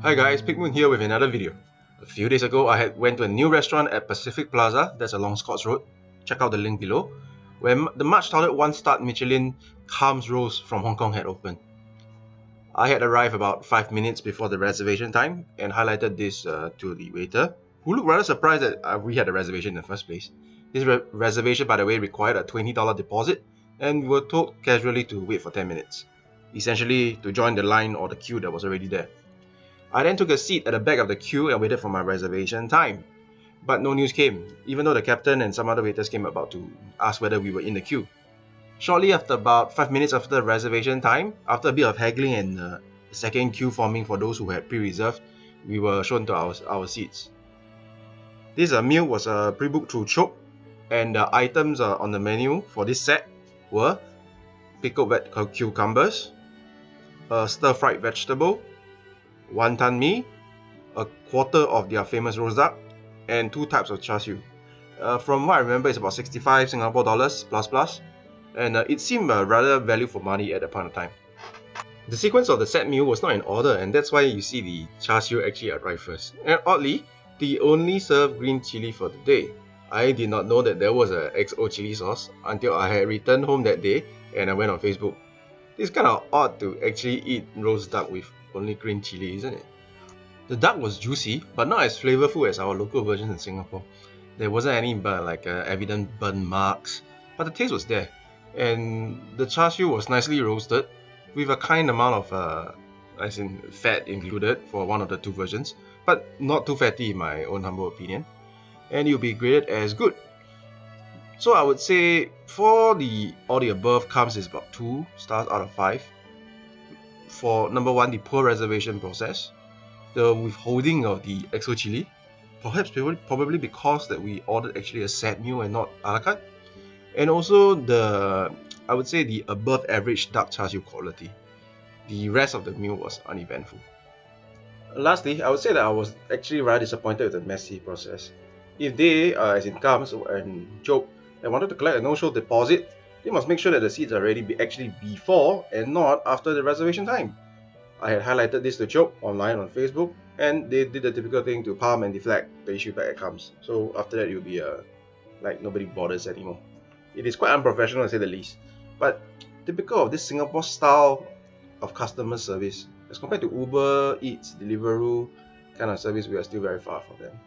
Hi guys, Pigmoon here with another video. A few days ago, I went to a new restaurant at Pacific Plaza, that's along Scotts Road. Check out the link below, where the much touted one-star Michelin Calms roast from Hong Kong had opened. I had arrived about 5 minutes before the reservation time and highlighted this to the waiter, who looked rather surprised that we had a reservation in the first place. This reservation, by the way, required a $20 deposit, and we were told casually to wait for 10 minutes, essentially to join the line or the queue that was already there. I then took a seat at the back of the queue and waited for my reservation time. But no news came, even though the captain and some other waiters came about to ask whether we were in the queue. Shortly after about 5 minutes after the reservation time, after a bit of haggling and a second queue forming for those who had pre-reserved, we were shown to our seats. This meal was pre-booked through Chope, and the items on the menu for this set were pickled red cucumbers, a stir-fried vegetable, wonton mee, a quarter of their famous roast duck, and 2 types of char siu. From what I remember, it's about 65 Singapore dollars plus, and it seemed rather value for money at that point of time. The sequence of the set meal was not in order, and that's why you see the char siu actually arrived first. And oddly, they only served green chili for the day. I did not know that there was a XO chili sauce until I had returned home that day and I went on Facebook. It's kind of odd to actually eat roast duck with only green chili, isn't it? The duck was juicy, but not as flavorful as our local versions in Singapore. There wasn't any evident burn marks, but the taste was there. And the char siu was nicely roasted, with a kind amount of as in fat included for one of the 2 versions, but not too fatty in my own humble opinion. And it will be graded as good. So I would say for all the above comes is about 2 stars out of 5. For number 1, the poor reservation process, the withholding of the XO chili, perhaps probably because that we ordered actually a set meal and not a la carte, and also I would say the above average duck char siu quality. The rest of the meal was uneventful. Lastly, I would say that I was actually rather disappointed with the messy process. If they, as in Kams and Chope, wanted to collect a no-show deposit, they must make sure that the seats are ready actually before and not after the reservation time. I had highlighted this to Chope online on Facebook, and they did the typical thing to palm and deflect the issue back at Kams. So after that, it will be like nobody bothers anymore. It is quite unprofessional to say the least, but typical of this Singapore style of customer service. As compared to Uber Eats, Deliveroo kind of service, we are still very far from them.